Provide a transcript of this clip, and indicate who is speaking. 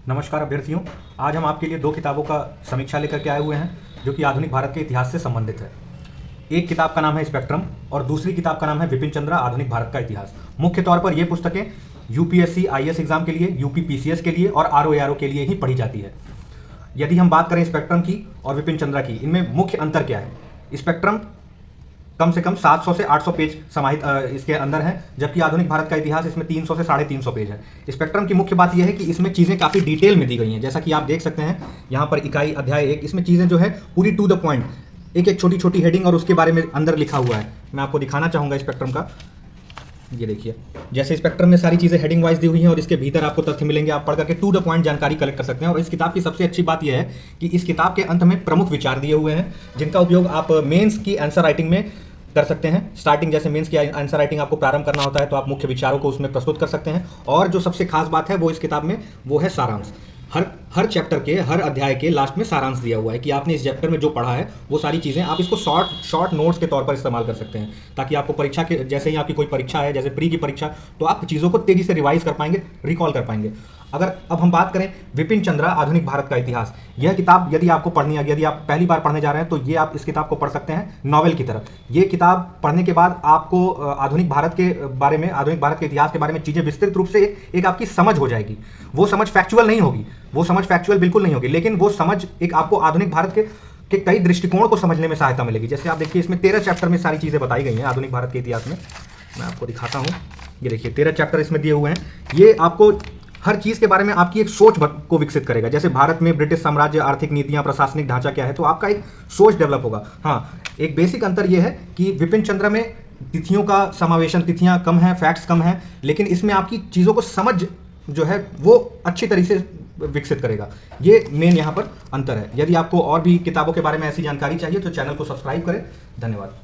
Speaker 1: नमस्कार अभ्यर्थियों। आज हम आपके लिए दो किताबों का समीक्षा लेकर के आए हुए हैं जो कि आधुनिक भारत के इतिहास से संबंधित है। एक किताब का नाम है स्पेक्ट्रम और दूसरी किताब का नाम है विपिन चंद्रा आधुनिक भारत का इतिहास। मुख्य तौर पर ये पुस्तकें यूपीएससी आईएएस एग्जाम के लिए, यूपी पीसीएस के लिए और आरओ के लिए ही पढ़ी जाती है। यदि हम बात करें स्पेक्ट्रम की और विपिन चंद्रा की, इनमें मुख्य अंतर क्या है? स्पेक्ट्रम कम से कम 700 से 800 पेज समाहित इसके अंदर है, जबकि आधुनिक भारत का इतिहास इसमें 300 से 350 पेज है। स्पेक्ट्रम की मुख्य बात यह है कि इसमें चीज़ें काफ़ी डिटेल में दी गई हैं। जैसा कि आप देख सकते हैं यहाँ पर इकाई अध्याय 1, इसमें चीज़ें जो है पूरी टू द पॉइंट, एक एक छोटी छोटी हेडिंग और उसके बारे में अंदर लिखा हुआ है। मैं आपको दिखाना चाहूँगा स्पेक्ट्रम का। ये देखिए, जैसे स्पेक्ट्रम में सारी चीज़ें हेडिंग वाइज दी हुई हैं और इसके भीतर आपको तथ्य मिलेंगे। आप पढ़ करके टू द पॉइंट जानकारी कलेक्ट कर सकते हैं। और इस किताब की सबसे अच्छी बात यह है कि इस किताब के अंत में प्रमुख विचार दिए हुए हैं, जिनका उपयोग आप मेंस की आंसर राइटिंग में कर सकते हैं। स्टार्टिंग जैसे मेंस की आंसर राइटिंग आपको प्रारंभ करना होता है तो आप मुख्य विचारों को उसमें प्रस्तुत कर सकते हैं। और जो सबसे खास बात है वो इस किताब में वो है सारांश। हर चैप्टर के, हर अध्याय के लास्ट में सारांश दिया हुआ है कि आपने इस चैप्टर में जो पढ़ा है वो सारी चीज़ें आप इसको शॉर्ट नोट्स के तौर पर इस्तेमाल कर सकते हैं, ताकि आपको परीक्षा के, जैसे ही आपकी कोई परीक्षा है, जैसे प्री की परीक्षा, तो आप चीज़ों को तेज़ी से रिवाइज कर पाएंगे, रिकॉल कर पाएंगे। अगर अब हम बात करें विपिन चंद्रा आधुनिक भारत का इतिहास, यह किताब यदि आपको पढ़नी है, यदि आप पहली बार पढ़ने जा रहे हैं तो ये आप इस किताब को पढ़ सकते हैं नॉवेल की तरह। ये किताब पढ़ने के बाद आपको आधुनिक भारत के बारे में, आधुनिक भारत के इतिहास के बारे में चीज़ें विस्तृत रूप से एक आपकी समझ हो जाएगी। वो समझ फैक्चुअल नहीं होगी, वो समझ फैक्चुअल बिल्कुल नहीं होगी, लेकिन वो समझ एक आपको आधुनिक भारत के कई दृष्टिकोण को समझने में सहायता मिलेगी। जैसे आप देखिए, इसमें 13 चैप्टर में सारी चीज़ें बताई गई हैं आधुनिक भारत के इतिहास में। मैं आपको दिखाता हूँ। ये देखिए, 13 चैप्टर इसमें दिए हुए हैं। ये आपको हर चीज़ के बारे में आपकी एक सोच को विकसित करेगा। जैसे भारत में ब्रिटिश साम्राज्य, आर्थिक नीतियाँ, प्रशासनिक ढांचा क्या है, तो आपका एक सोच डेवलप होगा। हाँ, एक बेसिक अंतर यह है कि विपिन चंद्र में तिथियों का समावेशन, तिथियाँ कम हैं, फैक्ट्स कम हैं, लेकिन इसमें आपकी चीज़ों को समझ जो है वो अच्छी तरीके से विकसित करेगा। ये मेन यहाँ पर अंतर है। यदि आपको और भी किताबों के बारे में ऐसी जानकारी चाहिए तो चैनल को सब्सक्राइब करें। धन्यवाद।